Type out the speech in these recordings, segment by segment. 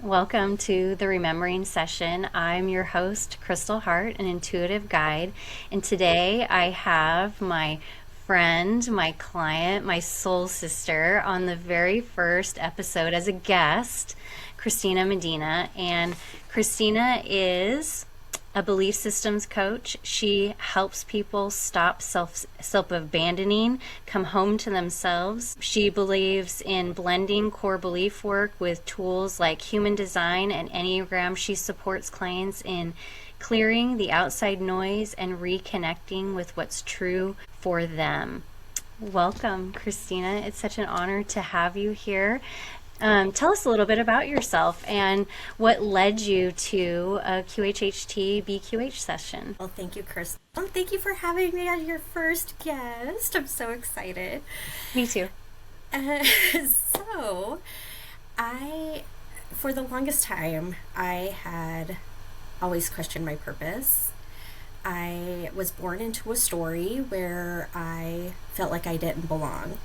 Welcome to the Remembering Session. I'm your host, Chrystal Hart, an intuitive guide. And today I have my friend, my client, my soul sister on the very first episode as a guest, Christina Medina. And Christina is a belief systems coach. She helps people stop self-abandoning, come home to themselves. She believes in blending core belief work with tools like human design and Enneagram. She supports clients in clearing the outside noise and reconnecting with what's true for them. Welcome, Christina. It's such an honor to have you here. Tell us a little bit about yourself and what led you to a QHHT BQH session. Well, thank you, Chrystal. Thank you for having me as your first guest. I'm so excited. Me too. For the longest time, I had always questioned my purpose. I was born into a story where I felt like I didn't belong.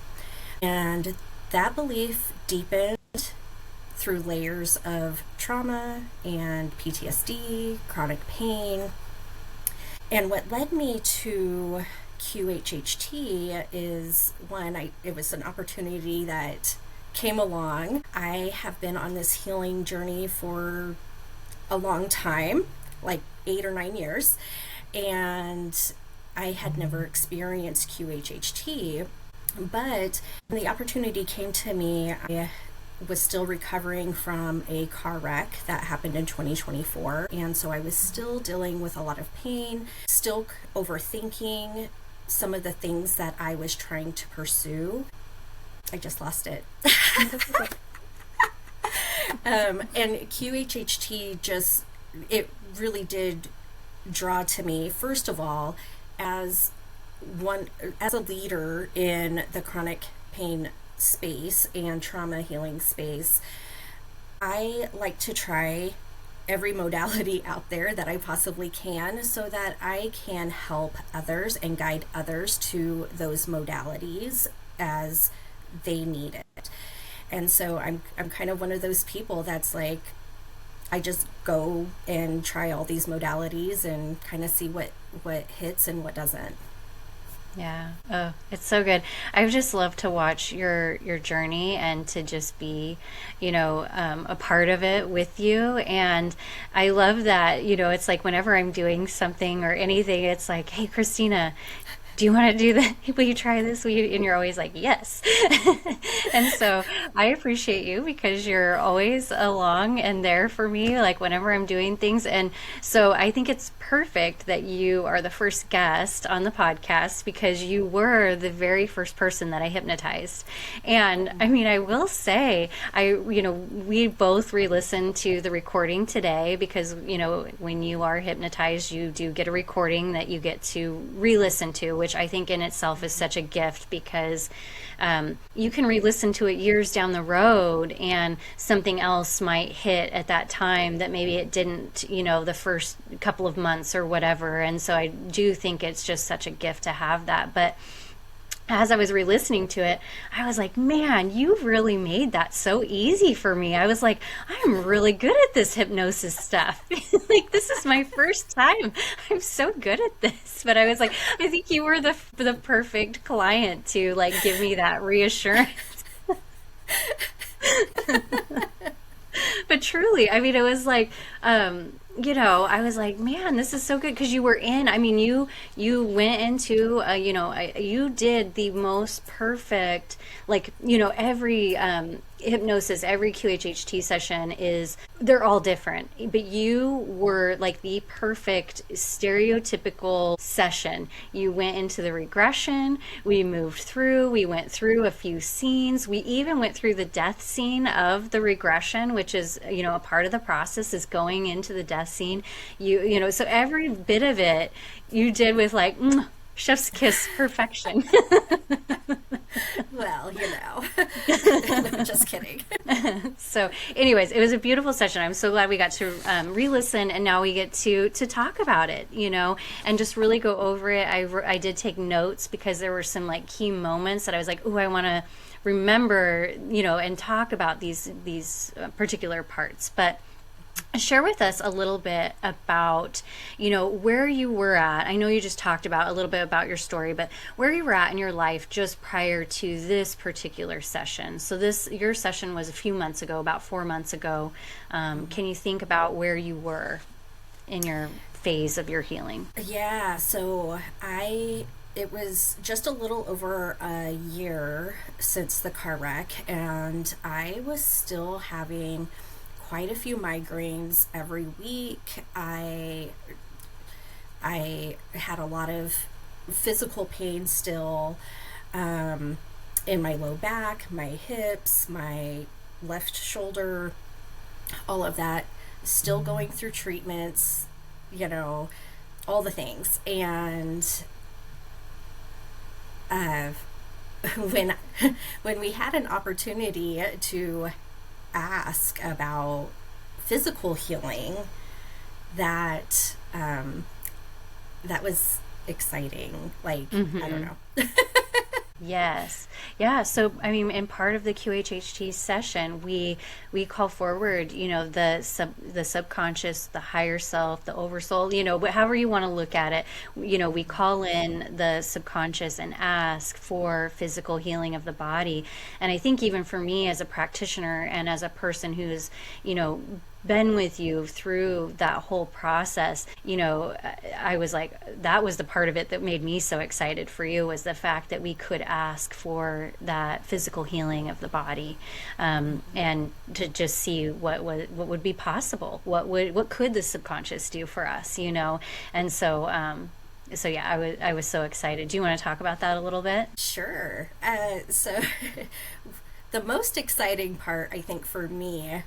And that belief deepened through layers of trauma and PTSD, chronic pain. And what led me to QHHT is it was an opportunity that came along. I have been on this healing journey for a long time, like 8 or 9 years, and I had never experienced QHHT. But when the opportunity came to me, I was still recovering from a car wreck that happened in 2024. And so I was still dealing with a lot of pain, still overthinking some of the things that I was trying to pursue. I just lost it. And QHHT it really did draw to me, first of all, as a leader in the chronic pain space and trauma healing space. I like to try every modality out there that I possibly can so that I can help others and guide others to those modalities as they need it. And so I'm kind of one of those people that's like, I just go and try all these modalities and kind of see what hits and what doesn't. Yeah. Oh, it's so good. I just love to watch your journey and to just be, a part of it with you. And I love that, it's like whenever I'm doing something or anything, it's like, hey, Christina, do you want to do that? Will you try this? And you're always like, yes. And so I appreciate you because you're always along and there for me, like whenever I'm doing things. And so I think it's perfect that you are the first guest on the podcast because you were the very first person that I hypnotized. And I mean, I will say, we both re-listened to the recording today because, when you are hypnotized, you do get a recording that you get to re-listen to, which I think in itself is such a gift because you can re-listen to it years down the road and something else might hit at that time that maybe it didn't, the first couple of months or whatever. And so I do think it's just such a gift to have that. But as I was re-listening to it, I was like, man, you really made that so easy for me. I was like, I'm really good at this hypnosis stuff. Like, this is my first time. I'm so good at this. But I was like, I think you were the perfect client to like give me that reassurance. But truly, I mean, it was like, I was like, man, this is so good because you were you went into, you did the most perfect, every hypnosis, every QHHT session they're all different, but you were like the perfect stereotypical session. You went into the regression, we went through a few scenes, we even went through the death scene of the regression, which is, a part of the process is going into the death scene. So every bit of it you did with like, chef's kiss perfection. Well, just kidding. So anyways, it was a beautiful session. I'm so glad we got to re-listen, and now we get to talk about it, and just really go over it. I did take notes because there were some like key moments that I was like, I want to remember, and talk about these particular parts. But share with us a little bit about, where you were at. I know you just talked about a little bit about your story, but where you were at in your life just prior to this particular session. So your session was a few months ago, about 4 months ago. Can you think about where you were in your phase of your healing? Yeah, so it was just a little over a year since the car wreck, and I was still having quite a few migraines every week. I had a lot of physical pain still, in my low back, my hips, my left shoulder, all of that. Still going through treatments, you know, all the things. And uh, when when we had an opportunity to ask about physical healing, that that was exciting. Like, I don't know. Yes. Yeah. So, I mean, in part of the QHHT session, we call forward, the subconscious, the higher self, the oversoul, however you want to look at it. We call in the subconscious and ask for physical healing of the body. And I think even for me as a practitioner and as a person who's, been with you through that whole process, I was like, that was the part of it that made me so excited for you, was the fact that we could ask for that physical healing of the body, and to just see what would be possible, what could the subconscious do for us, and so yeah, I was so excited. Do you want to talk about that a little bit? Sure. So the most exciting part, I think, for me,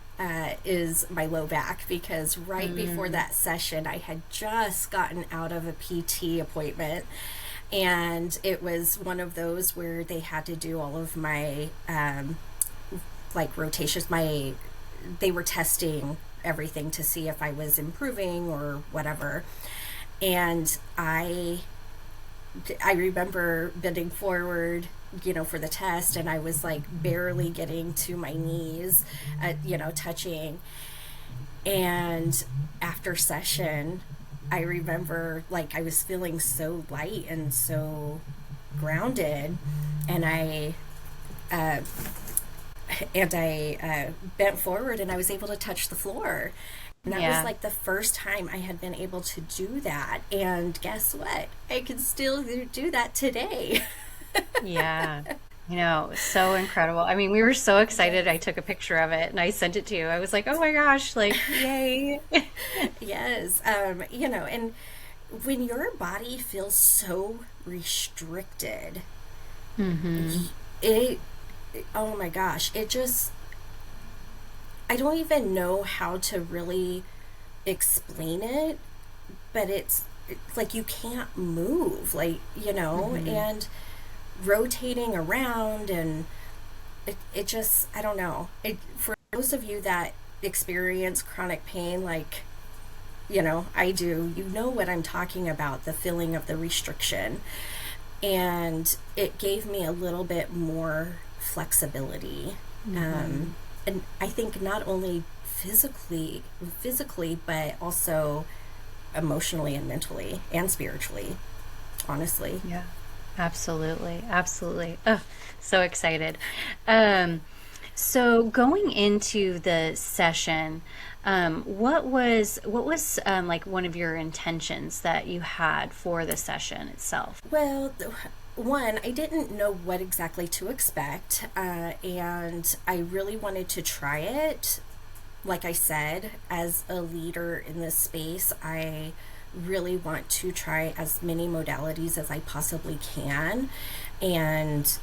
is my low back, because right before that session, I had just gotten out of a PT appointment, and it was one of those where they had to do all of my like rotations. They were testing everything to see if I was improving or whatever, and I remember bending forward, for the test, and I was like barely getting to my knees, touching. And after session, I remember like I was feeling so light and so grounded, and uh, I bent forward and I was able to touch the floor. And that was Yeah. like the first time I had been able to do that. And guess what? I can still do that today. Yeah. So incredible. I mean, we were so excited. I took a picture of it and I sent it to you. I was like, oh my gosh, like, yay. Yes. And when your body feels so restricted, it, oh my gosh, it just, I don't even know how to really explain it, but it's like you can't move, like, and rotating around, and it just, I don't know. For those of you that experience chronic pain, like, I do, what I'm talking about, the feeling of the restriction. And it gave me a little bit more flexibility. And I think not only physically, but also emotionally and mentally and spiritually, honestly. Yeah, absolutely. Absolutely. Oh, so excited. Um, so going into the session, what was like one of your intentions that you had for the session itself? Well, one, I didn't know what exactly to expect, and I really wanted to try it. Like I said, as a leader in this space, I really want to try as many modalities as I possibly can, and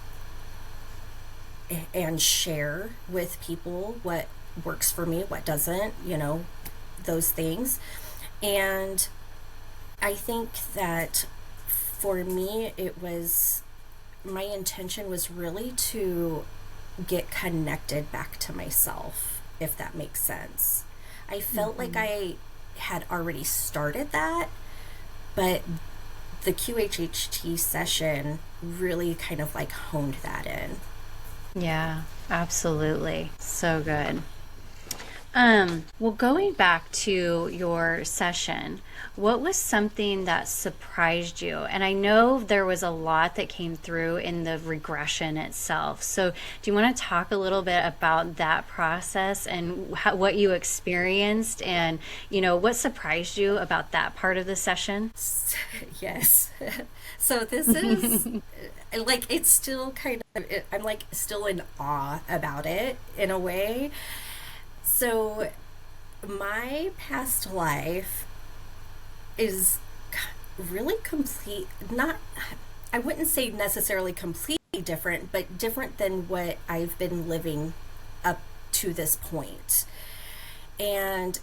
share with people what works for me, what doesn't, those things. And I think that for me, my intention was really to get connected back to myself, if that makes sense. I felt like I had already started that, but the QHHT session really kind of like honed that in. Yeah, absolutely. So good. Well, going back to your session, what was something that surprised you? And I know there was a lot that came through in the regression itself. So, do you want to talk a little bit about that process and what you experienced and, what surprised you about that part of the session? Yes. So this is like, it's still kind of, I'm like still in awe about it in a way. So my past life is really complete, not, I wouldn't say necessarily completely different, but different than what I've been living up to this point. And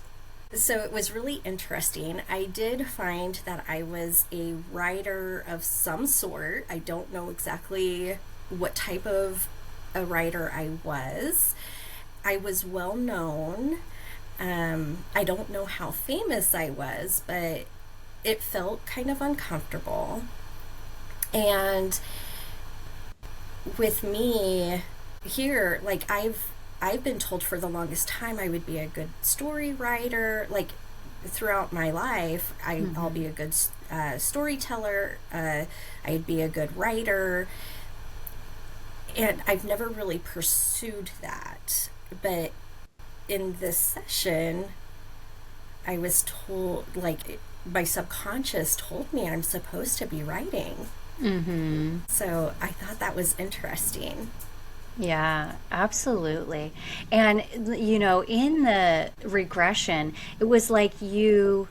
so it was really interesting. I did find that I was a writer of some sort. I don't know exactly what type of a writer I was. I was well known. I don't know how famous I was, but it felt kind of uncomfortable. And with me here, like I've been told for the longest time I would be a good story writer. Like throughout my life, I'll be a good storyteller. I'd be a good writer, and I've never really pursued that. But in this session, I was told, like, my subconscious told me I'm supposed to be writing. So I thought that was interesting. Yeah, absolutely. And, in the regression, it was like you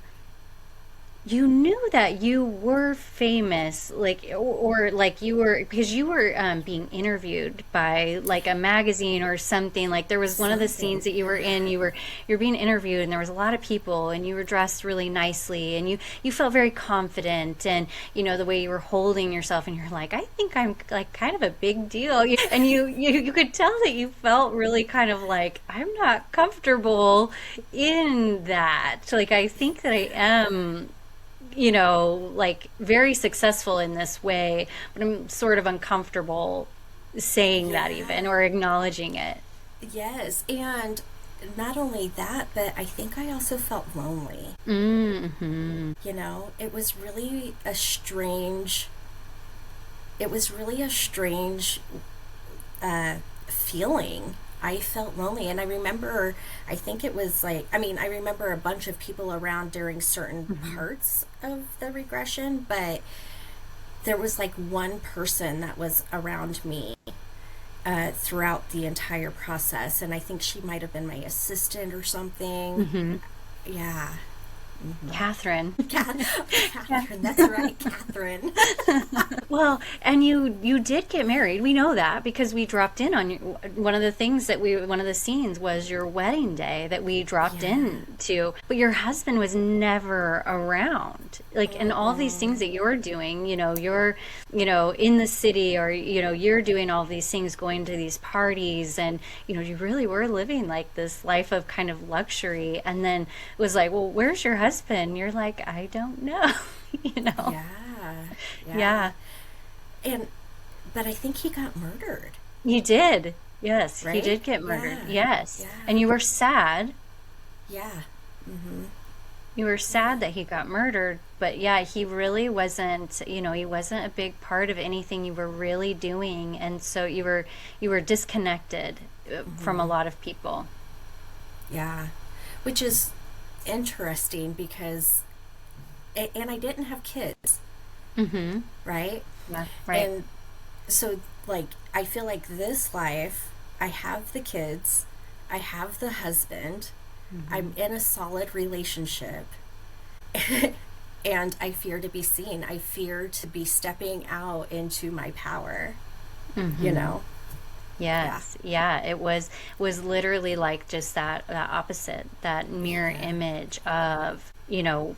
knew that you were famous, like, or like you were, because you were being interviewed by like a magazine or something. Like there was one of the Something. scenes that you were in, you're being interviewed, and there was a lot of people, and you were dressed really nicely, and you felt very confident, and the way you were holding yourself, and you're like, I think I'm like kind of a big deal. And you could tell that you felt really kind of like, I'm not comfortable in that. Like I think that I am, like very successful in this way, but I'm sort of uncomfortable saying that even Yeah. or acknowledging it. Yes. And not only that, but I think I also felt lonely. Mm-hmm. It was really a strange, it was really a strange feeling. I felt lonely. And I remember, I think it was like, I mean, I remember a bunch of people around during certain Mm-hmm. parts of the regression, but there was like one person that was around me throughout the entire process. And I think she might have been my assistant or something. Mm-hmm. Yeah. Catherine. Catherine, that's right, Catherine. Well, and you did get married. We know that because we dropped in on you. One of the things that one of the scenes was your wedding day that we dropped Yeah. into. But your husband was never around. Like, and all these things that you're doing, you're, in the city, or, you're doing all these things, going to these parties, and, you really were living like this life of kind of luxury. And then it was like, well, where's your husband? You're like, I don't know, you know? Yeah. Yeah. Yeah. And, but I think he got murdered, You did. Yes, he right? did get murdered. Yeah. Yes. Yeah. And you were sad. Yeah. Mm-hmm. You were Yeah. sad that he got murdered, but yeah, he really wasn't, he wasn't a big part of anything you were really doing, and so you were disconnected from a lot of people. Yeah. Which is interesting because, and I didn't have kids, Mhm. right? Yeah, right. And so, like, I feel like this life, I have the kids, I have the husband, I'm in a solid relationship, and I fear to be seen. I fear to be stepping out into my power, you Mhm. know? Yeah. Yes, yeah, it was literally like just that opposite, that mirror Yeah. image of,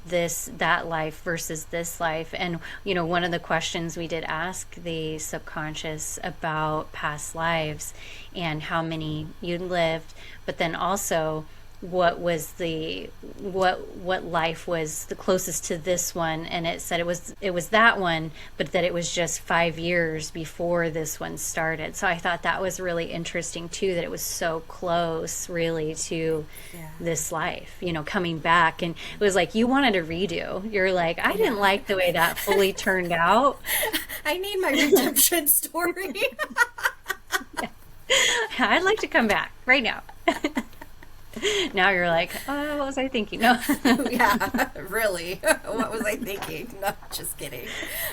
this that life versus this life. And one of the questions we did ask the subconscious about past lives and how many you'd lived, but then also what was the what life was the closest to this one, and it said it was that one, but that it was just 5 years before this one started. So I thought that was really interesting too, that it was so close really to Yeah. this life, coming back. And it was like you wanted a redo. You're like, I didn't Yeah. like the way that fully turned out. I need my redemption story. I'd like to come back right now. Now you're like, oh, what was I thinking? No. Yeah, really. What was I thinking? No, just kidding.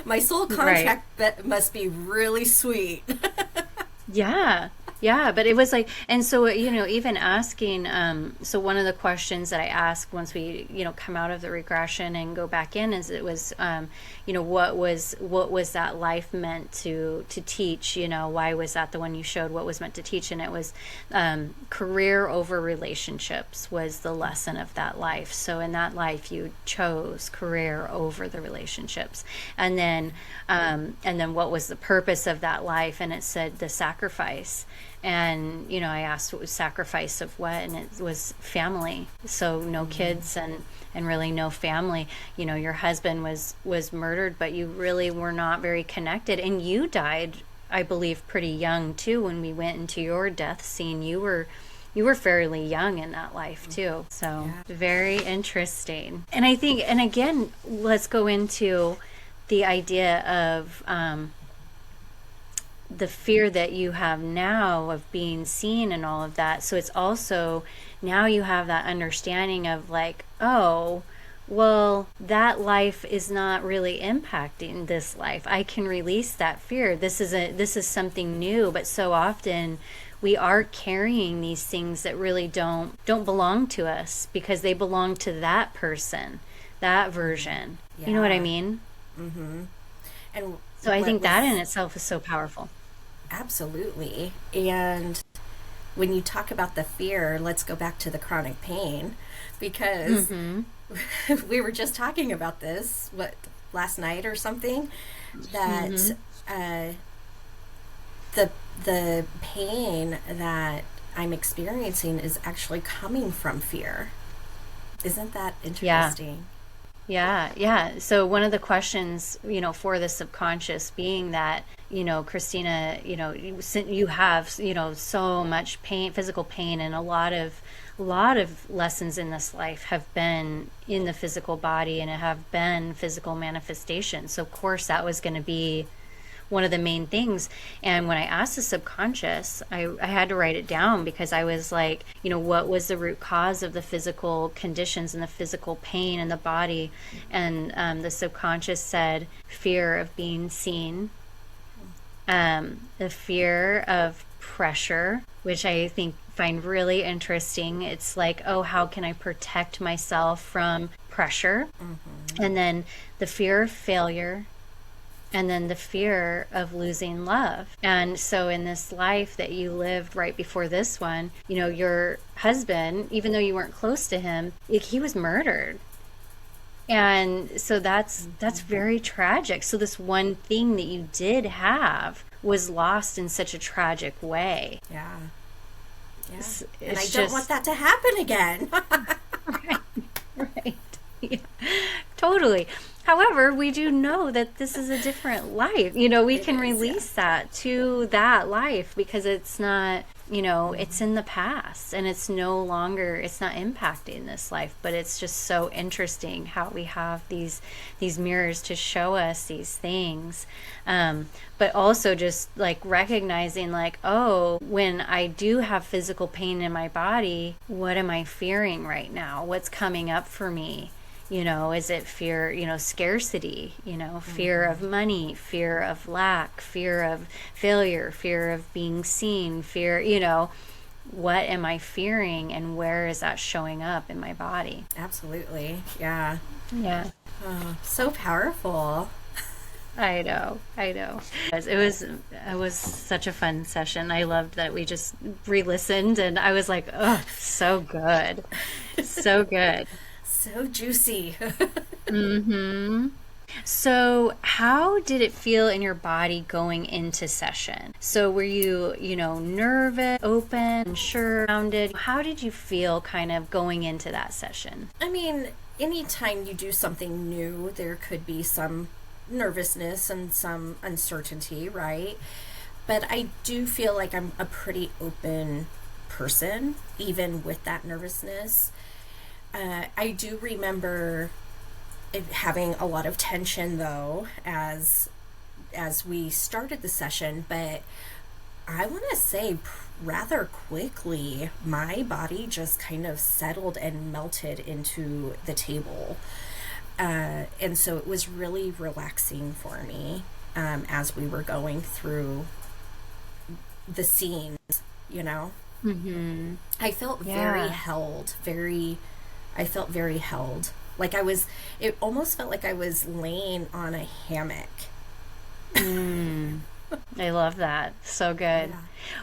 My soul Right. contract must be really sweet. Yeah. Yeah, but it was like, and so, even asking, so one of the questions that I asked once we, come out of the regression and go back in is it was, what was that life meant to teach, why was that the one you showed, what was meant to teach? And it was, career over relationships was the lesson of that life. So in that life, you chose career over the relationships. And then what was the purpose of that life? And it said the sacrifice. And I asked what was sacrifice of what, and it was family. So no kids and really no family. Your husband was murdered, but you really were not very connected, and you died, I believe, pretty young too. When we went into your death scene, you were fairly young in that life too. So Yeah. very interesting. And I think, and again, let's go into the idea of the fear that you have now of being seen and all of that. So it's also now you have that understanding of like, oh, well, that life is not really impacting this life. I can release that fear. This is something new, but so often we are carrying these things that really don't belong to us because they belong to that person, that version. You know what I Yeah. mean? And So I what think that was in itself is so powerful. absolutely. And when you talk about the fear, let's go back to the chronic pain because Mm-hmm. we were just talking about this, what, last night or something, that Mm-hmm. uh, the pain that I'm experiencing is actually coming from fear. Isn't that Yeah. interesting? Yeah, yeah. So one of the questions, for the subconscious being that, Christina, you have, so much pain, physical pain, and a lot of lessons in this life have been in the physical body and have been physical manifestations. So of course that was going to be one of the main things. And when I asked the subconscious, I had to write it down because I was like, what was the root cause of the physical conditions and the physical pain in the body? And the subconscious said fear of being seen, the fear of pressure, which I think find really interesting. It's like, oh, how can I protect myself from pressure? And then the fear of failure, and then the fear of losing love. And so in this life that you lived right before this one, your husband, even though you weren't close to him, he was murdered. And so that's very tragic. So this one thing that you did have was lost in such a tragic way. Yeah. Yeah. And I It's don't want just that to happen again. right. Yeah, totally. However, we do know that this is a different life. We It can is, yeah. release that to that life because it's not, it's in the past and it's not impacting this life. But it's just so interesting how we have these mirrors to show us these things. But also just like recognizing like, oh, when I do have physical pain in my body, what am I fearing right now? What's coming up for me? Is it fear, scarcity, fear of money, fear of lack, fear of failure, fear of being seen, fear, what am I fearing and where is that showing up in my body? Absolutely. Yeah. Yeah. Oh, so powerful. I know, I know. It was such a fun session. I loved that we just re-listened and I was like, oh, so good. So good. So juicy. Mm-hmm. So, how did it feel in your body going into session? So, were you, nervous, open, unsure, grounded? How did you feel kind of going into that session? I mean, anytime you do something new, there could be some nervousness and some uncertainty, right? But I do feel like I'm a pretty open person, even with that nervousness. I do remember having a lot of tension though as we started the session, but I want to say rather quickly my body just kind of settled and melted into the table, and so it was really relaxing for me, as we were going through the scenes, you know. Mm-hmm. I felt very Yeah. held, I felt very held. Like it almost felt like I was laying on a hammock. Mm. I love that. So good. Yeah.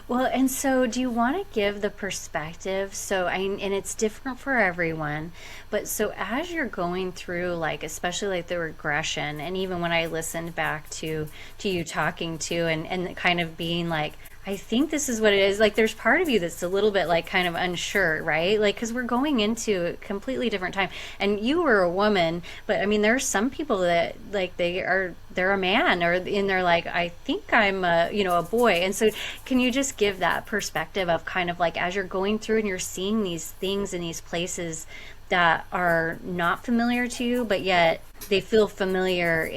Well, and so do you want to give the perspective? And it's different for everyone, but so as you're going through, like, especially like the regression, and even when I listened back to you talking to and kind of being like, I think this is what it is. Like, there's part of you that's a little bit like kind of unsure, right? Like, because we're going into a completely different time. And you were a woman, but I mean, there are some people that like they're a man, and they're like, I think I'm a boy. And so, can you just give that perspective of kind of like as you're going through and you're seeing these things in these places that are not familiar to you, but yet they feel familiar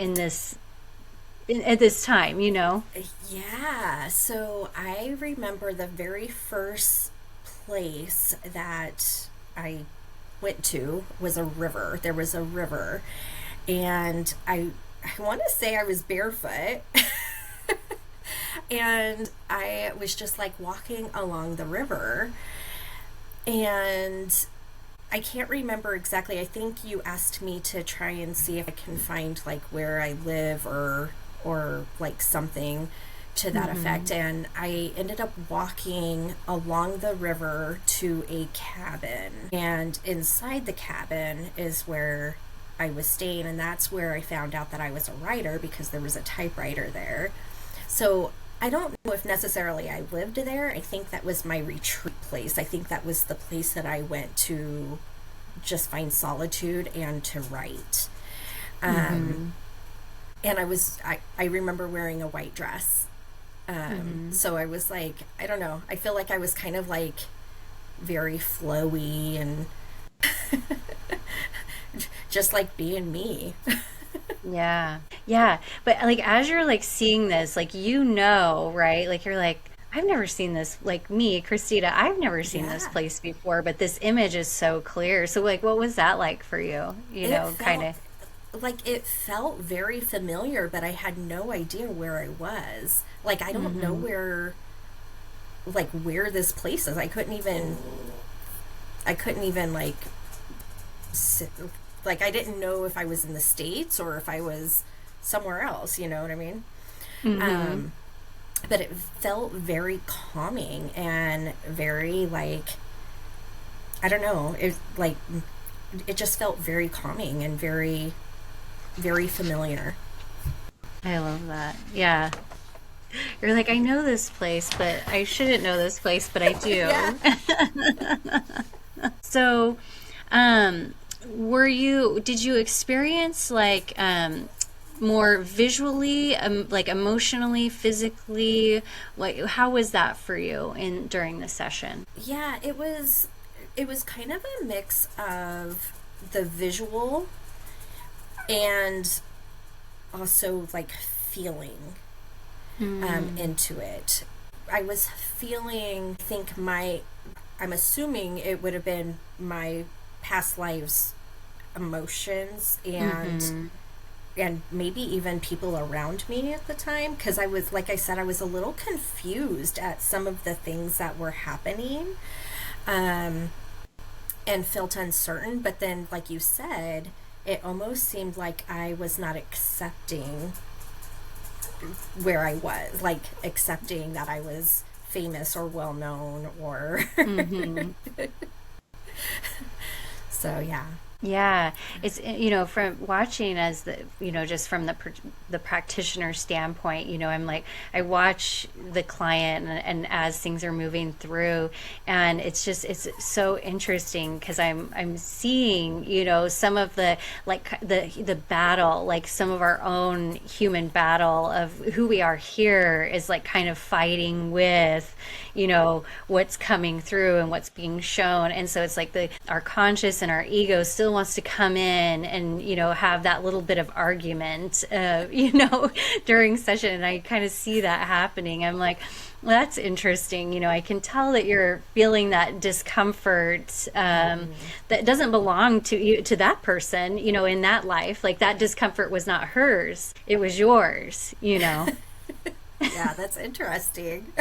at this time? Yeah, so I remember the very first place that I went to was a river. There was a river, and I want to say I was barefoot, and I was just like walking along the river, and I can't remember exactly. I think you asked me to try and see if I can find like where I live or like something to that effect, and I ended up walking along the river to a cabin, and inside the cabin is where I was staying, and that's where I found out that I was a writer because there was a typewriter there. So I don't know if necessarily I lived there. I think that was my retreat place. I think that was the place that I went to just find solitude and to write. Um, and I remember wearing a white dress. So I was like, I don't know, I feel like I was kind of like very flowy and just like being me. Yeah. Yeah. But like as you're like seeing this, like right? Like you're like, I've never seen this, like me, Christina, I've never seen this Yeah. place before, but this image is so clear. So like what was that like for you? It Kind felt of. it felt very familiar, but I had no idea where I was. Like I don't know where this place is. I couldn't even like sit, like I didn't know if I was in the States or if I was somewhere else, you know what I mean? Hmm. Um but it felt very calming and very like, I don't know, it just felt very calming and very very familiar. I love that. Yeah. You're like, I know this place, but I shouldn't know this place, but I Yeah. do. So, um, did you experience like more visually, like emotionally, physically? Like, how was that for you during the session? Yeah, it was kind of a mix of the visual and also like feeling into it. I was feeling, I think I'm assuming it would have been my past lives emotions Mm-hmm. and maybe even people around me at the time, because I was, like I said, I was a little confused at some of the things that were happening, um, and felt uncertain. But then, like you said, it almost seemed like I was not accepting where I was, like accepting that I was famous or well known or Mm-hmm. so yeah. Yeah, it's from watching as just from the practitioner standpoint, I'm like I watch the client and as things are moving through, and it's so interesting because I'm seeing some of the like the battle, like some of our own human battle of who we are here is like kind of fighting with what's coming through and what's being shown. And so it's like our conscious and our ego still wants to come in and have that little bit of argument during session, and I kind of see that happening. I'm like, well, that's interesting. I can tell that you're feeling that discomfort that doesn't belong to you, to that person, in that life. Like that discomfort was not hers; it was yours. Yeah, that's interesting.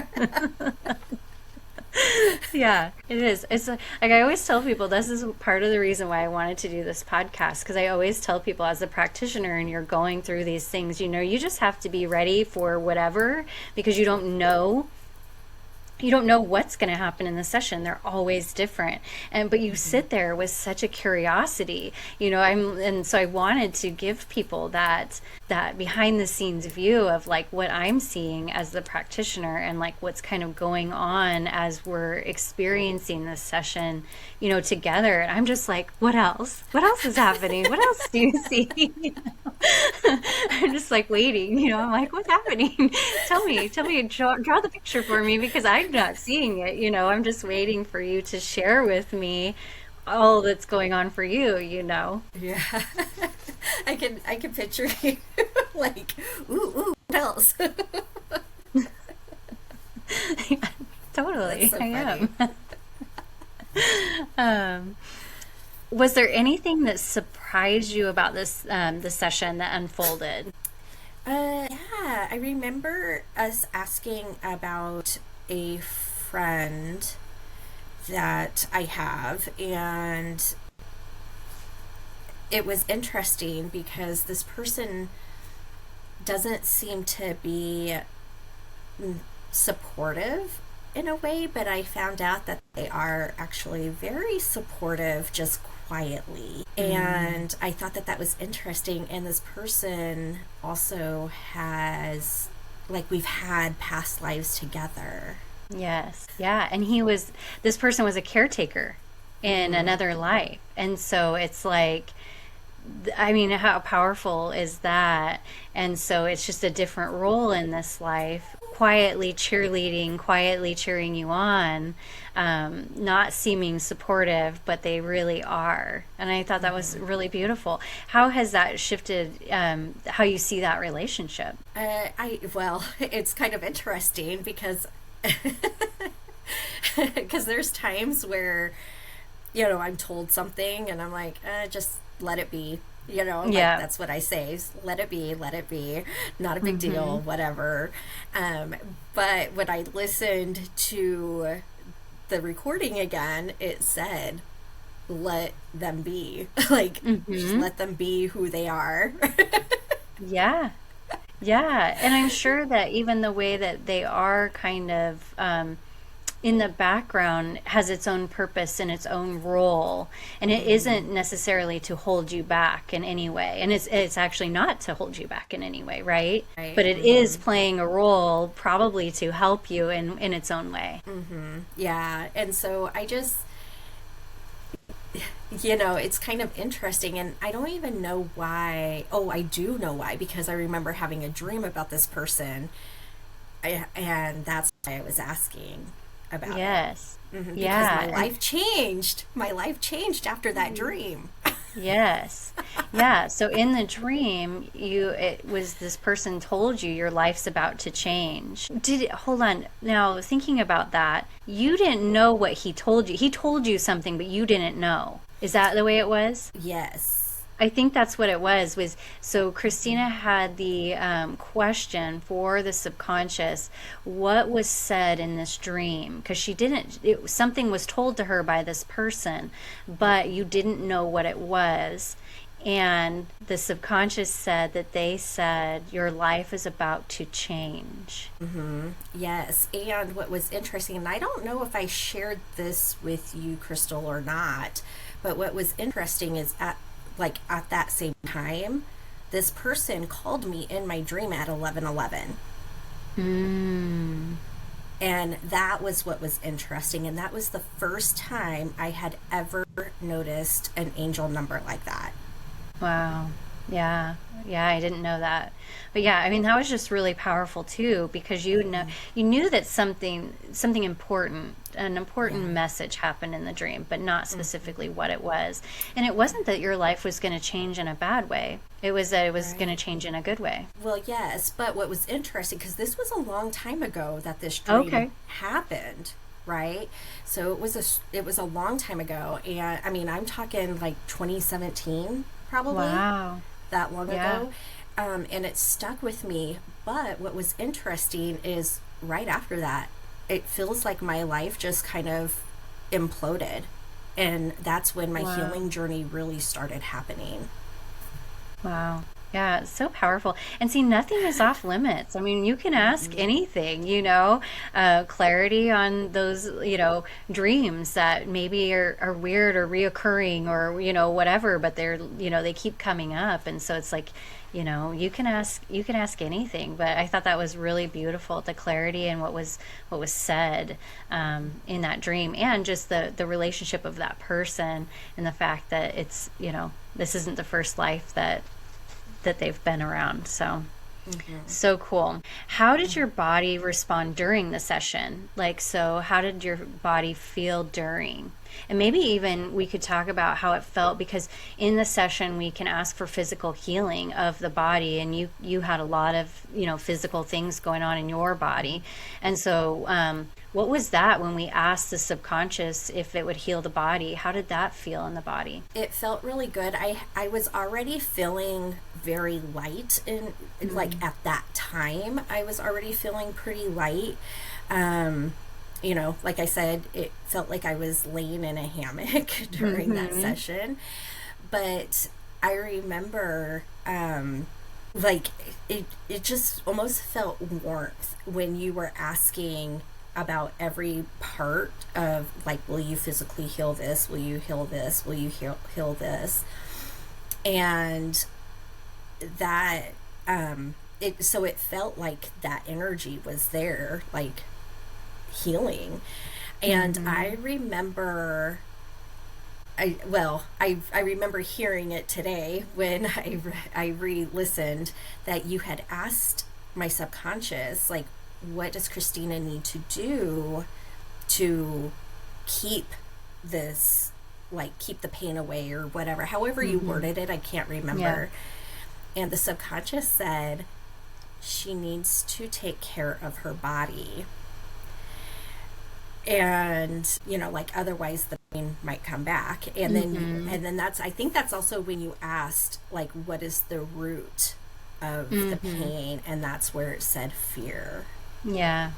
Yeah, it is. It's like I always tell people this is part of the reason why I wanted to do this podcast, because I always tell people as a practitioner and you're going through these things, you just have to be ready for whatever, because you don't know what's going to happen in the session. They're always different. But you sit there with such a curiosity, and so I wanted to give people that behind the scenes view of like what I'm seeing as the practitioner and like what's kind of going on as we're experiencing this session, together. And I'm just like, what else? What else is happening? What else do you see? I'm just like waiting, I'm like, what's happening? Tell me, draw the picture for me, because I'm not seeing it. I'm just waiting for you to share with me all that's going on for you. Yeah. I can picture you like, ooh, what else? Yeah, totally. That's so I funny. am. Was there anything that surprised you about the session that unfolded? Yeah, I remember us asking about a friend that I have, and it was interesting because this person doesn't seem to be supportive in a way, but I found out that they are actually very supportive just quietly. And I thought that that was interesting. And this person also has, like, we've had past lives together. Yes. Yeah. And this person was a caretaker in Mm-hmm. another life. And so it's like, I mean, how powerful is that? And so it's just a different role in this life, quietly cheerleading, quietly cheering you on, not seeming supportive, but they really are. And I thought that was really beautiful. How has that shifted how you see that relationship? Well, it's kind of interesting because because there's times where I'm told something and I'm like, just let it be. Like Yeah. that's what I say. Let it be, let it be. Not a big Mm-hmm. deal, whatever. Um, but when I listened to the recording again, it said, let them be. Like, just Mm-hmm. let them be who they are. Yeah. Yeah. And I'm sure that even the way that they are kind of in the background has its own purpose and its own role, and it Hmm. isn't necessarily to hold you back in any way, and it's actually not to hold you back in any way, right? Right. But it is Hmm. playing a role probably to help you in its own way. Hmm. Yeah. And so I just, it's kind of interesting, and I don't even know why. Oh, I do know why, because I remember having a dream about this person, and that's why I was asking about it. Yes. Because Yeah. And my life changed after that dream. yes. Yeah. So in the dream, it was this person told you your life's about to change. Hold on. Now, thinking about that, you didn't know what he told you. He told you something, but you didn't know. Is that the way it was? Yes. I think that's what it was so Christina had the question for the subconscious, what was said in this dream? Because something was told to her by this person, but you didn't know what it was. And the subconscious said that they said, your life is about to change. Yes. And what was interesting, and I don't know if I shared this with you, Crystal, or not, But what was interesting is at that same time, this person called me in my dream at 11:11. Mm. And that was what was interesting. And that was the first time I had ever noticed an angel number like that. Wow. Yeah. Yeah, I didn't know that. But yeah, I mean that was just really powerful too because you knew that something important, an important Yeah. message happened in the dream, but not Mm-hmm. specifically what it was. And it wasn't that your life was going to change in a bad way. It was that it was going to Right. change in a good way. Well, yes, but what was interesting, because this was a long time ago that this dream Okay. happened, right? So it was a long time ago, and I mean, I'm talking like 2017, probably Wow. that long Yeah. ago, and it stuck with me. But what was interesting is right after that, it feels like my life just kind of imploded, and that's when my Wow. healing journey really started happening. Wow. Yeah, it's so powerful. And see, nothing is off limits. I mean, you can ask Mm-mm. anything, clarity on those, dreams that maybe are weird or reoccurring or, whatever, but they keep coming up. And so it's like, you can ask anything. But I thought that was really beautiful, the clarity and what was said in that dream, and just the relationship of that person and the fact that this isn't the first life that they've been around. Mm-hmm. So cool. How did your body respond during the session? Like, so how did your body feel during? And maybe even we could talk about how it felt because in the session we can ask for physical healing of the body, and you had a lot of physical things going on in your body, and so what was that when we asked the subconscious if it would heal the body? How did that feel in the body? It felt really good. I was already feeling very light, and like Mm. at that time I was already feeling pretty light. Um like I said, it felt like I was laying in a hammock during that Mm-hmm. session. But I remember like it just almost felt warmth when you were asking about every part of, like, will you physically heal this, will you heal this, will you heal this, and that it felt like that energy was there, like healing. And Mm-hmm. I remember I remember hearing it today when I re-listened, that you had asked my subconscious, like, what does Christina need to do to keep this, like, keep the pain away, or whatever, however you Mm-hmm. worded it, I can't Yeah. remember. And the subconscious said she needs to take care of her body, and like, otherwise the pain might come back. And Mm-hmm. then that's, I think that's also when you asked, like, what is the root of the Mm-hmm. pain, and that's where it said fear. Yeah.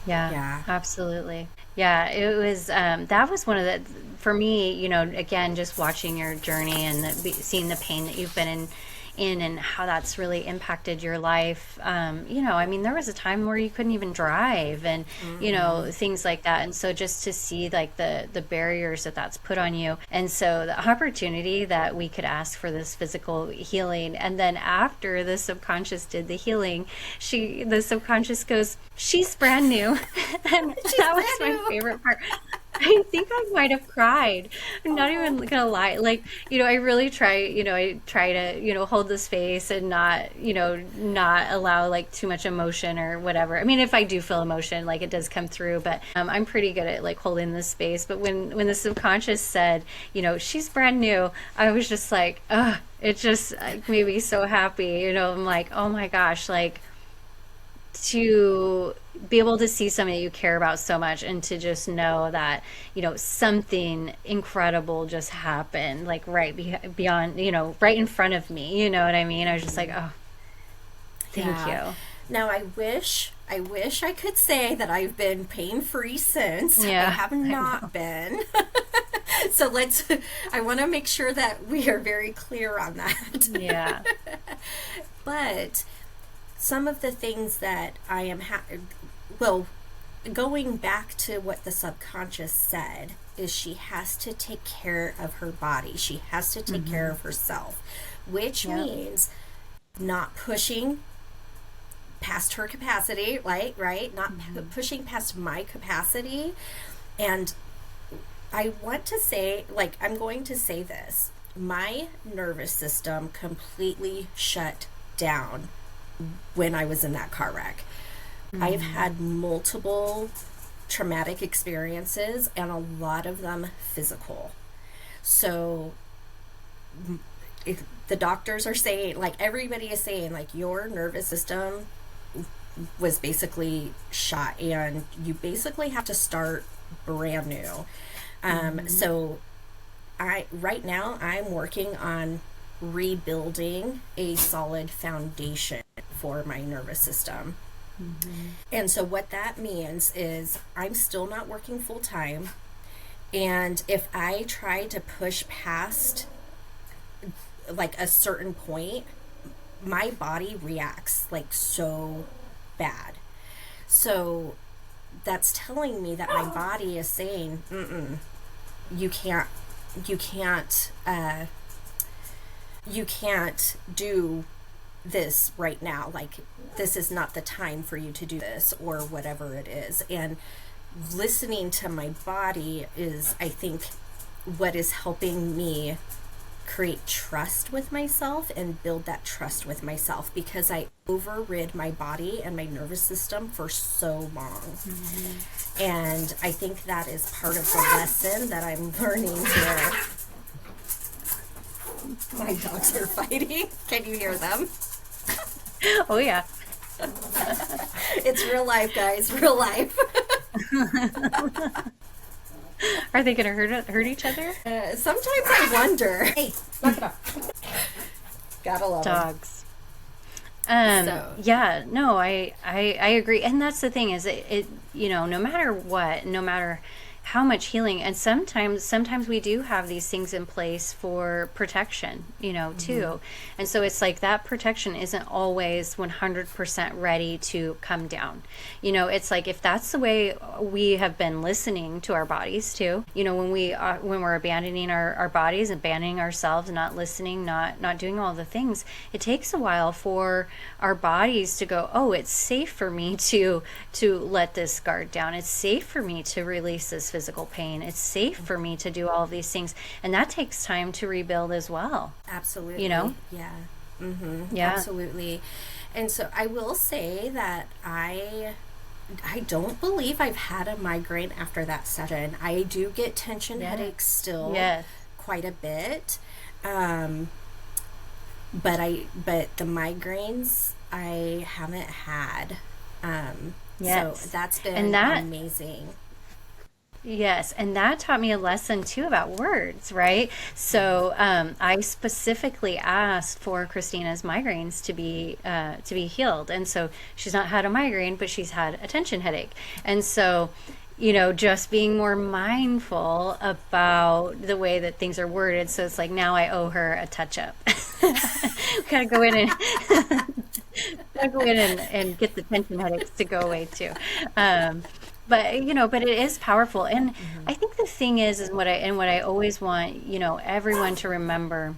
Yeah, Yeah. absolutely. Yeah, it was that was one of the for me, again, just watching your journey and seeing the pain that you've been in and how that's really impacted your life. I mean, there was a time where you couldn't even drive and, Mm-hmm. things like that. And so just to see like the barriers that that's put on you. And so the opportunity that we could ask for this physical healing. And then after the subconscious did the healing, the subconscious goes, she's brand new. And She's that was brand my new. favorite part. I think I might have cried. I'm not Oh. even gonna lie. Like, I really try to, hold the space and not allow like too much emotion or whatever. I mean, if I do feel emotion, like it does come through, but I'm pretty good at like holding the space. But when the subconscious said, she's brand new, I was just like, ugh, it just like, made me so happy. I'm like, oh my gosh, like to be able to see something that you care about so much and to just know that something incredible just happened like right beyond right in front of me, you know what I mean? I was just like, oh, thank Yeah. you. Now I wish I could say that I've been pain free since. I Yeah. have I know. not been. So I want to make sure that we are very clear on that. Yeah. But some of the things that well, going back to what the subconscious said, is she has to take care of her body. She has to take care of herself, which means not pushing past her capacity, right? Not pushing past my capacity. And I want to say, like, I'm going to say this. My nervous system completely shut down when I was in that car wreck. I've had multiple traumatic experiences, and a lot of them physical. So the doctors are saying, like, everybody is saying, like, your nervous system was basically shot, and you basically have to start brand new. So right now I'm working on rebuilding a solid foundation for my nervous system. And so what that means is I'm still not working full time. And if I try to push past like a certain point, my body reacts like so bad. So that's telling me that my body is saying, you can't do this right now. Like, this is not the time for you to do this, or whatever it is. And listening to my body is, I think, what is helping me create trust with myself and build that trust with myself, because I overrid my body and my nervous system for so long. And I think that is part of the lesson that I'm learning here. My dogs are fighting. Can you hear them? Oh, yeah. It's real life, guys. Real life. Are they going to hurt each other? Sometimes I wonder. Hey, knock it off. Gotta love dogs. So. No, I agree. And that's the thing is it, no matter what, no matter how much healing, and sometimes we do have these things in place for protection, too. And so it's like that protection isn't always 100% ready to come down. It's like, if that's the way we have been listening to our bodies too, when we're abandoning our bodies, abandoning ourselves, not listening, not doing all the things, it takes a while for our bodies to go, oh, it's safe for me to let this guard down. It's safe for me to release this physical pain. It's safe for me to do all of these things. And that takes time to rebuild as well. Absolutely. Yeah. Yeah. Absolutely. And so I will say that I don't believe I've had a migraine after that session. I do get tension headaches still quite a bit. But the migraines I haven't had. So that's been amazing. Yes, and that taught me a lesson too about words, right? So I specifically asked for Christina's migraines to be healed, and so she's not had a migraine, but she's had a tension headache, and so just being more mindful about the way that things are worded. So it's like, now I owe her a touch-up. Gotta go in and get the tension headaches to go away too. But it is powerful, and I think the thing is what I always want everyone to remember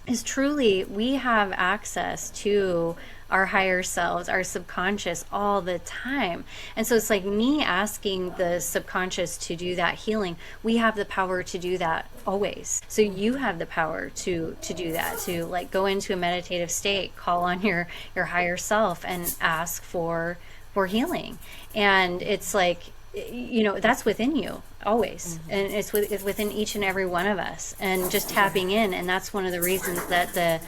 is truly we have access to our higher selves, our subconscious all the time. And so it's like me asking the subconscious to do that healing. We have the power to do that always. So you have the power to do that, to like go into a meditative state, call on your higher self and ask for healing. And it's like, that's within you always. And it's within each and every one of us, and just tapping in. And that's one of the reasons that the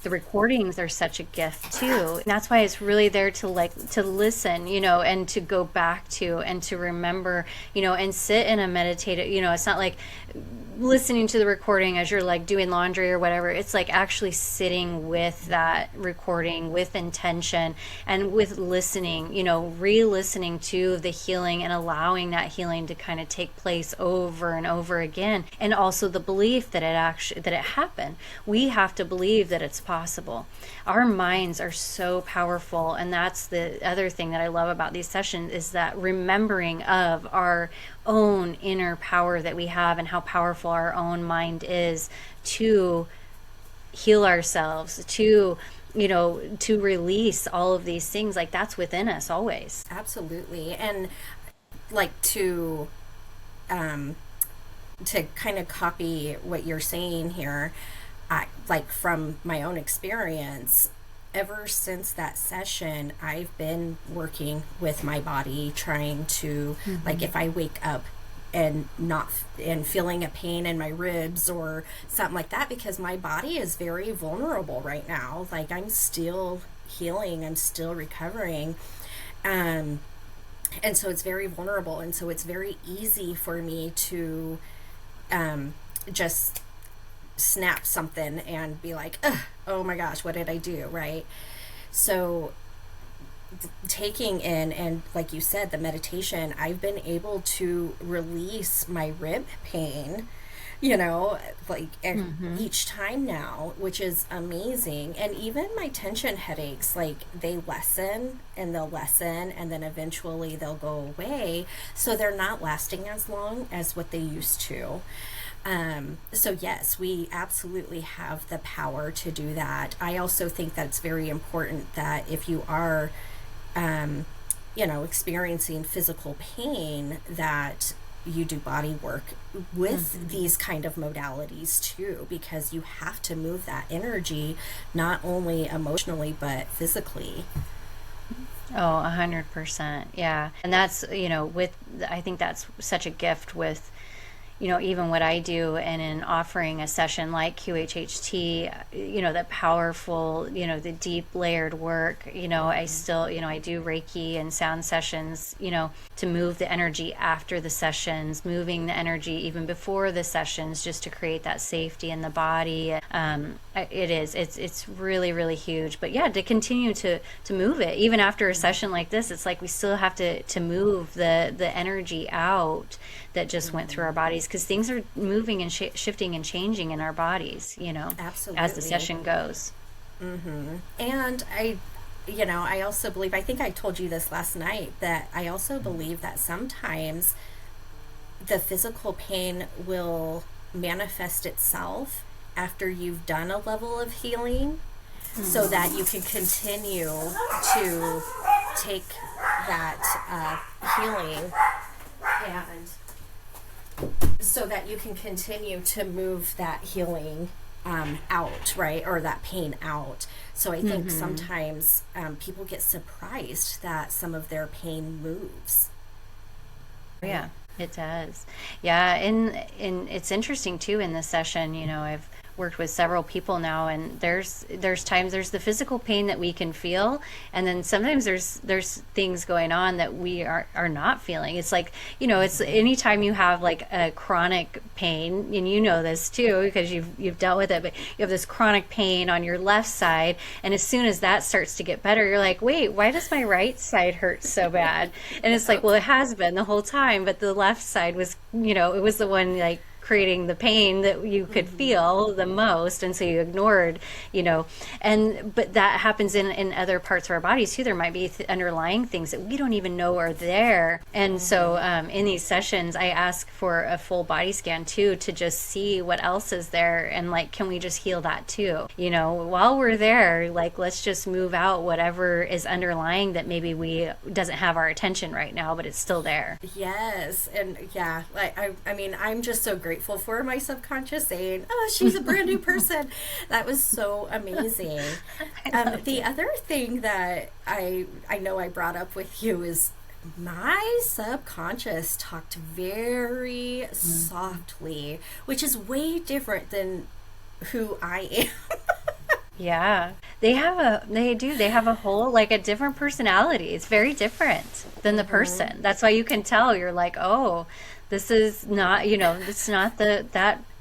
recordings are such a gift too. And that's why it's really there to listen, and to go back to, and to remember, and sit in a meditative, it's not like listening to the recording as you're like doing laundry or whatever. It's like actually sitting with that recording with intention and with listening, re-listening to the healing and allowing that healing to kind of take place over and over again. And also the belief that it happened. We have to believe that it's possible. possible. Our minds are so powerful, and that's the other thing that I love about these sessions, is that remembering of our own inner power that we have and how powerful our own mind is to heal ourselves, to to release all of these things. Like, that's within us always. Absolutely. And like um to kind of copy what you're saying here, I like from my own experience, ever since that session, I've been working with my body, trying to, like, if I wake up and not and feeling a pain in my ribs or something like that, because my body is very vulnerable right now. Like, I'm still healing, I'm still recovering. Um and so it's very vulnerable, and so it's very easy for me to just snap something and be like, ugh, oh my gosh, what did I do, right? So taking in, and like you said, the meditation, I've been able to release my rib pain, like each time now, which is amazing. And even my tension headaches, like, they lessen and they'll lessen, and then eventually they'll go away, so they're not lasting as long as what they used to. So yes, we absolutely have the power to do that. I also think that it's very important that if you are experiencing physical pain, that you do body work with these kind of modalities too, because you have to move that energy, not only emotionally but physically. Oh, 100%. Yeah. And that's, I think that's such a gift with, even what I do, and in offering a session like QHHT, that powerful, the deep layered work, I still, I do Reiki and sound sessions, to move the energy after the sessions, moving the energy even before the sessions, just to create that safety in the body. It's really, really huge. But yeah, to continue to move it, even after a session like this, it's like we still have to move the energy out that just went through our bodies, because things are moving and shifting and changing in our bodies, Absolutely. as the session goes. And I also believe, I think I told you this last night, that I also believe that sometimes the physical pain will manifest itself after you've done a level of healing, so that you can continue to take that healing, and so that you can continue to move that healing out, right? Or that pain out. So I think sometimes people get surprised that some of their pain moves. Yeah, it does. Yeah, and it's interesting too in this session, I've worked with several people now, and there's times there's the physical pain that we can feel, and then sometimes there's things going on that we are not feeling. It's like, it's anytime you have like a chronic pain, and this too because you've dealt with it, but you have this chronic pain on your left side, and as soon as that starts to get better, you're like, wait, why does my right side hurt so bad? And it's like, well, it has been the whole time, but the left side was, it was the one, like, creating the pain that you could feel the most, and so you ignored, but that happens in other parts of our bodies too. There might be underlying things that we don't even know are there, and so in these sessions I ask for a full body scan too, to just see what else is there, and like, can we just heal that too, while we're there, like, let's just move out whatever is underlying that maybe we doesn't have our attention right now, but it's still there. Yes. And yeah, like, I mean, I'm just so grateful for my subconscious saying, oh, she's a brand new person. That was so amazing. The other thing that I know I brought up with you is my subconscious talked very softly, which is way different than who I am. Yeah, they have a whole, like, a different personality. It's very different than the person. That's why you can tell, you're like, oh, this is not, it's not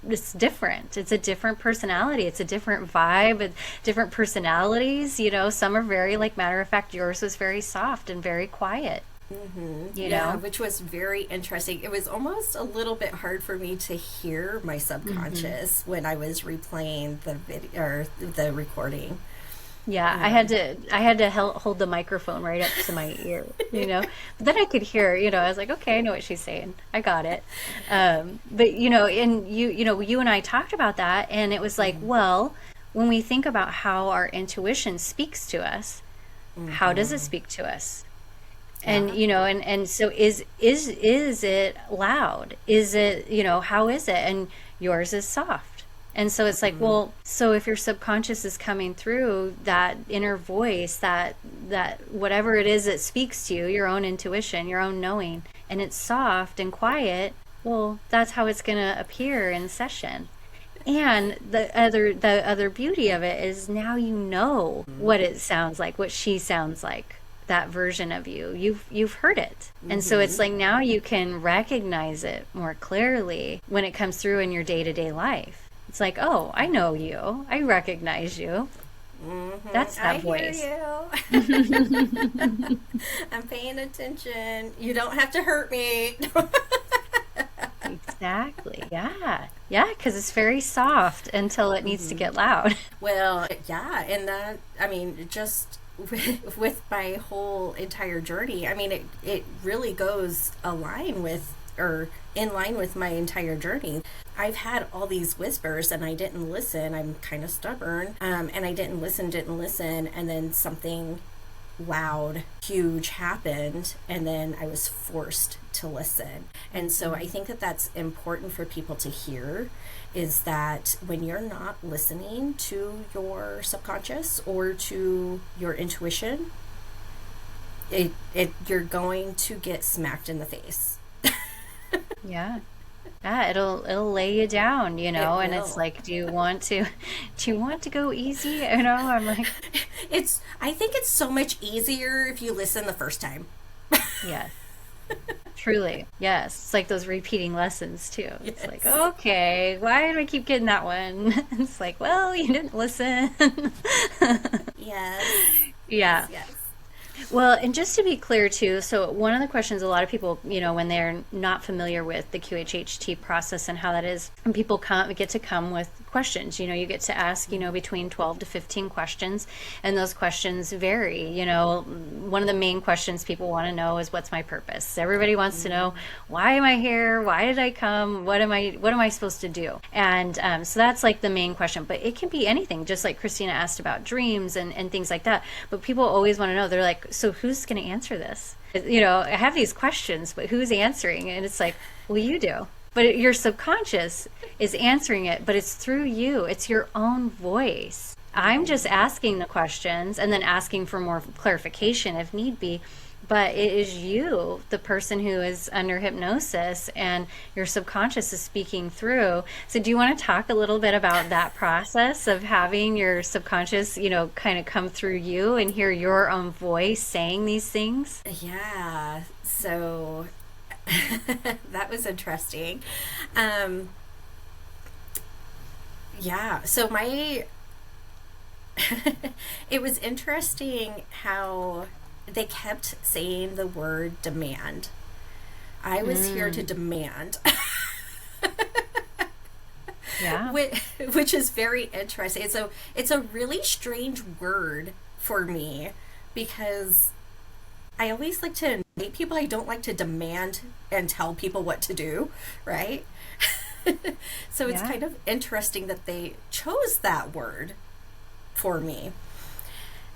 it's different. It's a different personality. It's a different vibe, different personalities. Some are very, like, matter of fact, yours was very soft and very quiet. you Yeah, know? which was very interesting. It was almost a little bit hard for me to hear my Hmm. subconscious when I was replaying the video or the recording. Yeah, Um, I had to hold the microphone right up to my ear, you know. But then I could hear, you know, I was like, okay, I know what she's saying. I got it. But you know, and you know, you and I talked about that, and it was like, well, when we think about how our intuition speaks to us, how does it speak to us? And yeah. you know, and so is it loud? Is it, you know, how is it? And yours is soft. And so it's like, well, so if your subconscious is coming through that inner voice, that whatever it is that speaks to you, your own intuition, your own knowing, and it's soft and quiet, well, that's how it's going to appear in session. And the other beauty of it is now you know what it sounds like, what she sounds like, that version of you. You've heard it. And so it's like now you can recognize it more clearly when it comes through in your day-to-day life. It's like, "Oh, I know you. I recognize you." That's I that hear voice. you. I'm paying attention. You don't have to hurt me. Exactly. Yeah. Yeah, because it's very soft until it needs to get loud. Well, yeah, and that, I mean, just with my whole entire journey, I mean, it really goes align with or in line with my entire journey. I've had all these whispers and I didn't listen. I'm kind of stubborn. And I didn't listen. And then something loud, huge happened, and then I was forced to listen. And so I think that that's important for people to hear is that when you're not listening to your subconscious or to your intuition, it you're going to get smacked in the face. Yeah. Yeah, it'll lay you down, you It know, and it's will. like, do you want to go easy? You know, I'm like, It's I think it's so much easier if you listen the first time. yes, truly. Yes. It's like those repeating lessons too. It's like, Yes. okay, why do I keep getting that one? It's like, well, you didn't listen. Yes. Yes, Yeah. yes. Well, and just to be clear too, so one of the questions a lot of people, you know, when they're not familiar with the QHHT process and how that is, and people get to come with questions. You know, you get to ask, you know, between 12 to 15 questions, and those questions vary. You know, one of the main questions people want to know is what's my purpose? Everybody wants to know, why am I here? Why did I come? What am I supposed to do? And so that's like the main question, but it can be anything, just like Christina asked about dreams and things like that. But people always want to know, they're like, so who's going to answer this? You know, I have these questions, but who's answering? And it's like, well, you do. But your subconscious is answering it, but it's through you. It's your own voice. I'm just asking the questions and then asking for more clarification if need be. But it is you, the person who is under hypnosis, and your subconscious is speaking through. So, do you want to talk a little bit about that process of having your subconscious, you know, kind of come through you and hear your own voice saying these things? Yeah. So that was interesting. Um, yeah. So my it was interesting how they kept saying the word demand. I was here to Mm, demand, yeah. which is very interesting. It's a really strange word for me because I always like to invite people. I don't like to demand and tell people what to do, right? So it's Yeah. kind of interesting that they chose that word for me.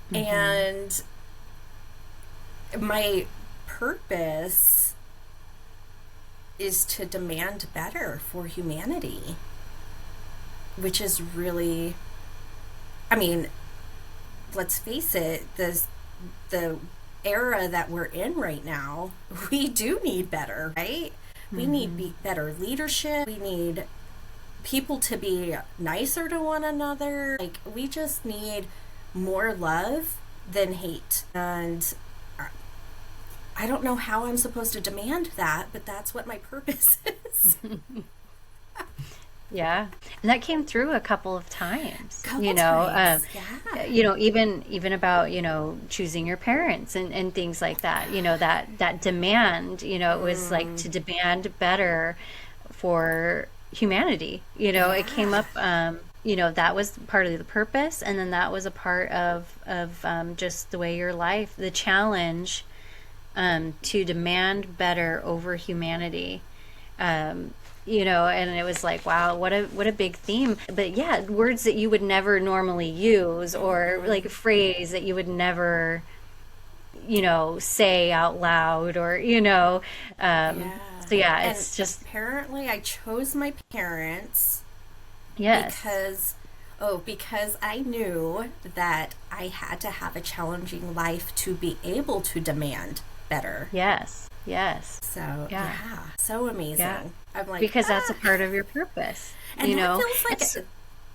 Hmm. And my purpose is to demand better for humanity, which is really, I mean, let's face it, the era that we're in right now, we do need better, right? We need Hmm. better leadership. We need people to be nicer to one another. Like, we just need more love than hate. And I don't know how I'm supposed to demand that, but that's what my purpose is. Yeah. And that came through a couple of times, Couple times. Yeah. even about, choosing your parents and things like that, that demand, it was like to demand better for humanity. It came Yeah. up, that was part of the purpose. And then that was a part of just the way your life, the challenge, to demand better over humanity. And it was like, wow, what a big theme. But yeah, words that you would never normally use, or like a phrase that you would never, say out loud, or Yeah. so yeah, And it's just apparently I chose my parents yes, because because I knew that I had to have a challenging life to be able to demand better. yes, yes, So, yeah, yeah, so yeah, amazing. I'm like, because that's a ah, part of your purpose, and it's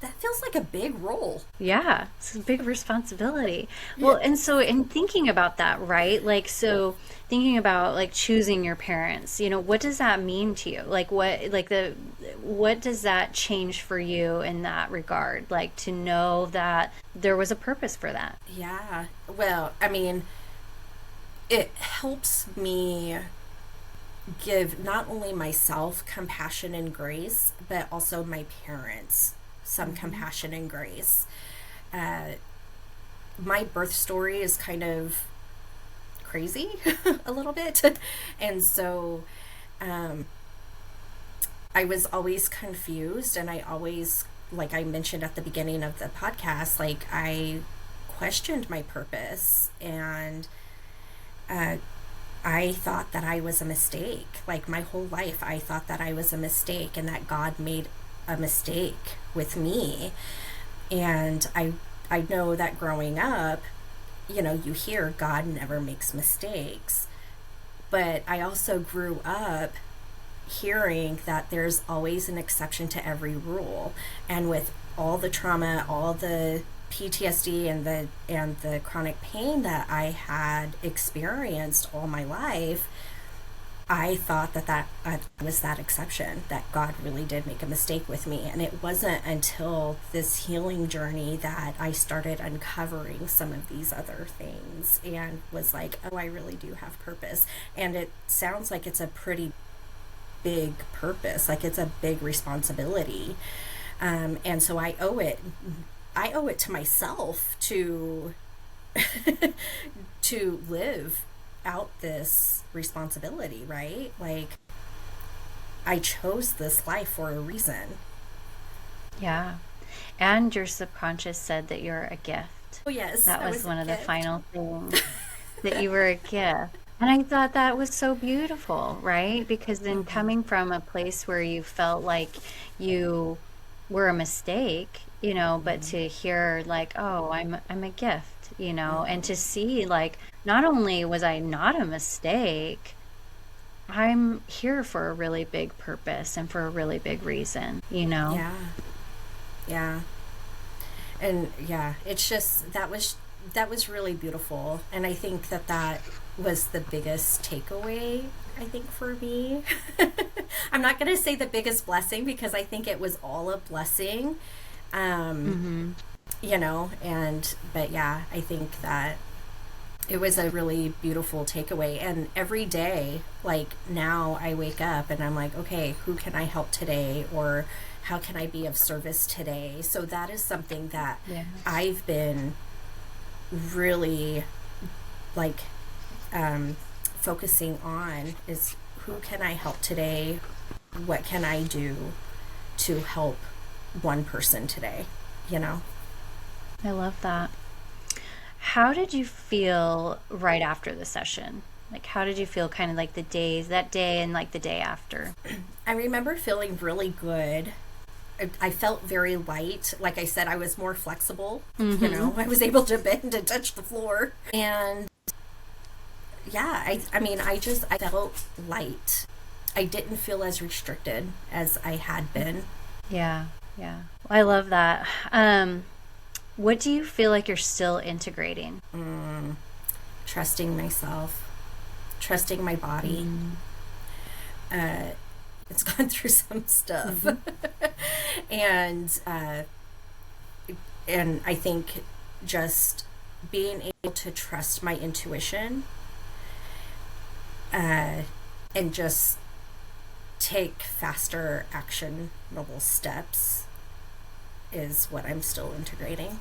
that feels like a big role. yeah, it's a big responsibility. Well, Yeah. and so in thinking about that, right? Like, so thinking about like choosing your parents, what does that mean to you? Like, what does that change for you in that regard? Like, to know that there was a purpose for that. Yeah. Well, I mean, it helps me give not only myself compassion and grace, but also my parents some Hmm. compassion and grace. Uh, my birth story is kind of crazy a little bit. And so um, I was always confused, and I always, like I mentioned at the beginning of the podcast, like I questioned my purpose, and uh, I thought that I was a mistake. Like my whole life, I thought that I was a mistake and that God made a mistake with me. And I know that growing up, you hear God never makes mistakes. But I also grew up hearing that there's always an exception to every rule. And with all the trauma, all the PTSD and the chronic pain that I had experienced all my life, I thought that was that exception, that God really did make a mistake with me. And it wasn't until this healing journey that I started uncovering some of these other things and was like, oh, I really do have purpose. And it sounds like it's a pretty big purpose, like it's a big responsibility. And so I owe it to myself to to live out this responsibility, right? Like I chose this life for a reason. Yeah. And your subconscious said that you're a gift. Oh yes, That I was was a one of the gift. final things, that you were a gift. And I thought that was so beautiful, right? Because then coming from a place where you felt like you were a mistake, but to hear like, oh, I'm a gift, and to see like not only was I not a mistake, I'm here for a really big purpose and for a really big reason. Yeah, yeah, and yeah, it's just that was really beautiful, and I think that was the biggest takeaway. I think for me, I'm not gonna say the biggest blessing because I think it was all a blessing. Um, Mm-hmm. and but yeah, I think that it was a really beautiful takeaway. And every day, like now I wake up and I'm like, okay, who can I help today, or how can I be of service today? So that is something that Yes. I've been really like um, focusing on is who can I help today, what can I do to help one person today, you know. I love that. How did you feel right after the session? Like, how did you feel kind of like that day and like the day after? I remember feeling really good. I felt very light. Like I said, I was more flexible. Mm-hmm. I was able to bend and touch the floor. And yeah, I mean, I felt light. I didn't feel as restricted as I had been. Yeah, yeah. I love that. What do you feel like you're still integrating? Trusting myself, trusting my body, Mm. uh, It's gone through some stuff. Mm-hmm. and I think just being able to trust my intuition, and just take faster actionable steps is what I'm still integrating.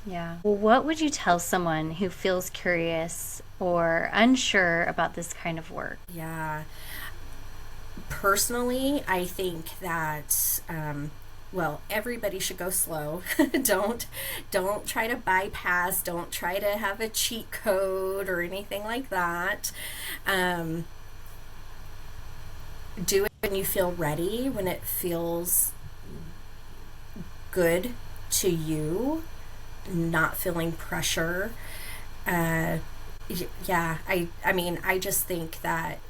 Yeah. Well, what would you tell someone who feels curious or unsure about this kind of work? Yeah. Personally, I think that well, everybody should go slow. don't try to bypass. Don't try to have a cheat code or anything like that. Do it when you feel ready, when it feels good to you, not feeling pressure. Uh, yeah, I mean, I just think that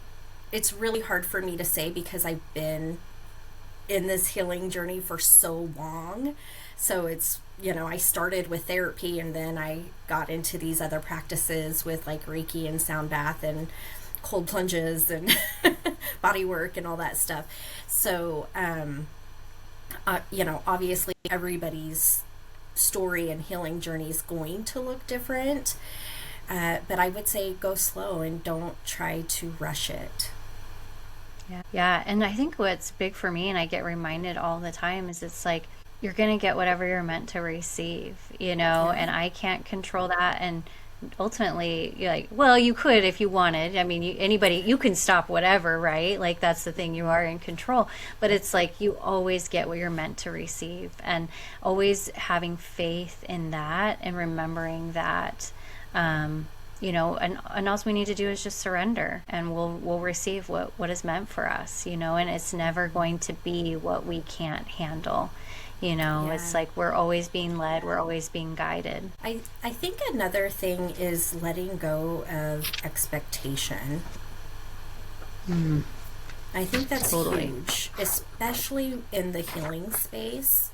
it's really hard for me to say because I've been in this healing journey for so long. So it's, I started with therapy and then I got into these other practices with like Reiki and sound bath and cold plunges and body work and all that stuff. So, obviously everybody's story and healing journey is going to look different. But I would say go slow and don't try to rush it. Yeah. Yeah. And I think what's big for me, and I get reminded all the time, is it's like you're going to get whatever you're meant to receive, and I can't control that. And ultimately, you're like, well, you could if you wanted. I mean, you can stop whatever, right? Like, that's the thing, you are in control. But it's like you always get what you're meant to receive, and always having faith in that and remembering that. And all we need to do is just surrender, and we'll receive what is meant for us, and it's never going to be what we can't handle. It's like we're always being led, we're always being guided. I think another thing is letting go of expectation. I think that's Totally. huge, especially in the healing space.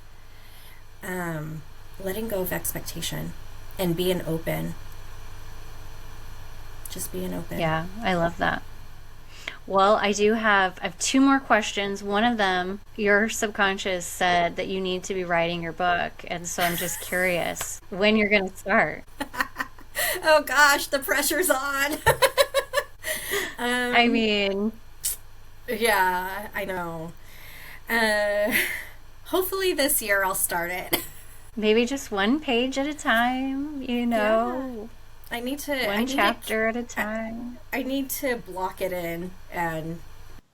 Letting go of expectation and being open. Just being open. Yeah, I love that. Well, I have 2 more questions. One of them, your subconscious said that you need to be writing your book, and so I'm just curious when you're going to start. Oh gosh, the pressure's on. I mean, Yeah, I know. Hopefully this year I'll start it. maybe just one page at a time, Yeah. I need to one chapter at a I, time. I need to block it in and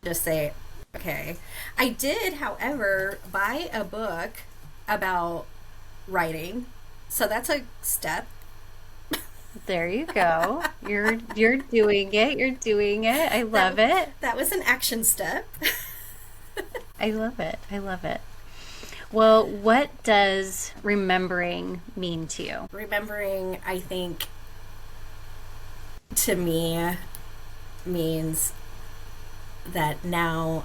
just say, okay. I did, however, buy a book about writing. So that's a step. There you go. You're doing it. You're doing it. I love it. That was an action step. I love it. I love it. Well, what does remembering mean to you? Remembering, I think, to me, means that now,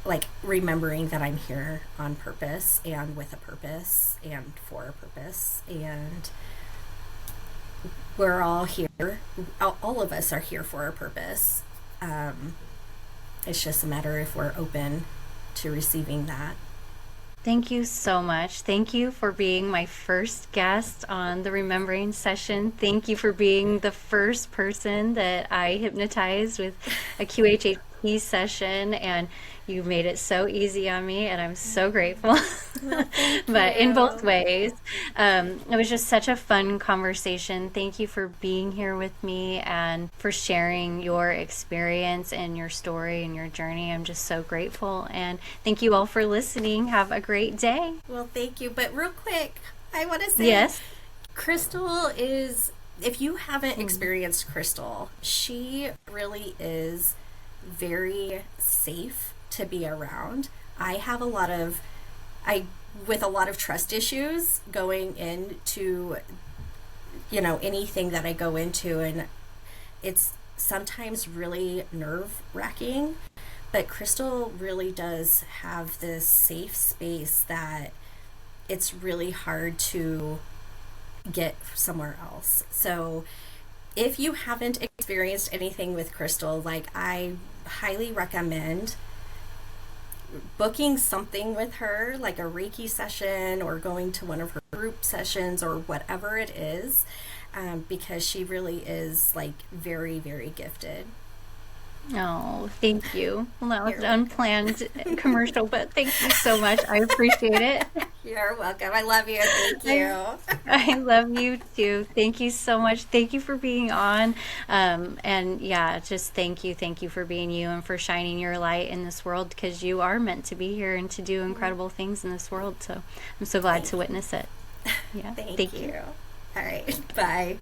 like, remembering that I'm here on purpose and with a purpose and for a purpose, and we're all here. All of us are here for a purpose. It's just a matter if we're open to receiving that. Thank you so much. Thank you for being my first guest on the Remembering session. Thank you for being the first person that I hypnotized with a QHHT session, and you made it so easy on me, and I'm so grateful. Well, thank But in both you. ways, it was just such a fun conversation. Thank you for being here with me and for sharing your experience and your story and your journey. I'm just so grateful. And thank you all for listening. Have a great day. Well, thank you. But real quick, I want to say Yes. Chrystal is, if you haven't experienced Chrystal, she really is very safe to be around. I have with a lot of trust issues going into, anything that I go into, and it's sometimes really nerve wracking, but Chrystal really does have this safe space that it's really hard to get somewhere else. So if you haven't experienced anything with Chrystal, like, I highly recommend booking something with her, like a Reiki session or going to one of her group sessions or whatever it is, because she really is like very, very gifted. Oh, thank you. Well, that was You're an welcome. unplanned commercial, but thank you so much. I appreciate it. You're welcome. I love you. Thank I, you. I love you too. Thank you so much. Thank you for being on. And yeah, just thank you for being you and for shining your light in this world because you are meant to be here and to do incredible things in this world. So I'm so glad Thank to you. witness it. Yeah, Thank thank you. you. All right. Bye.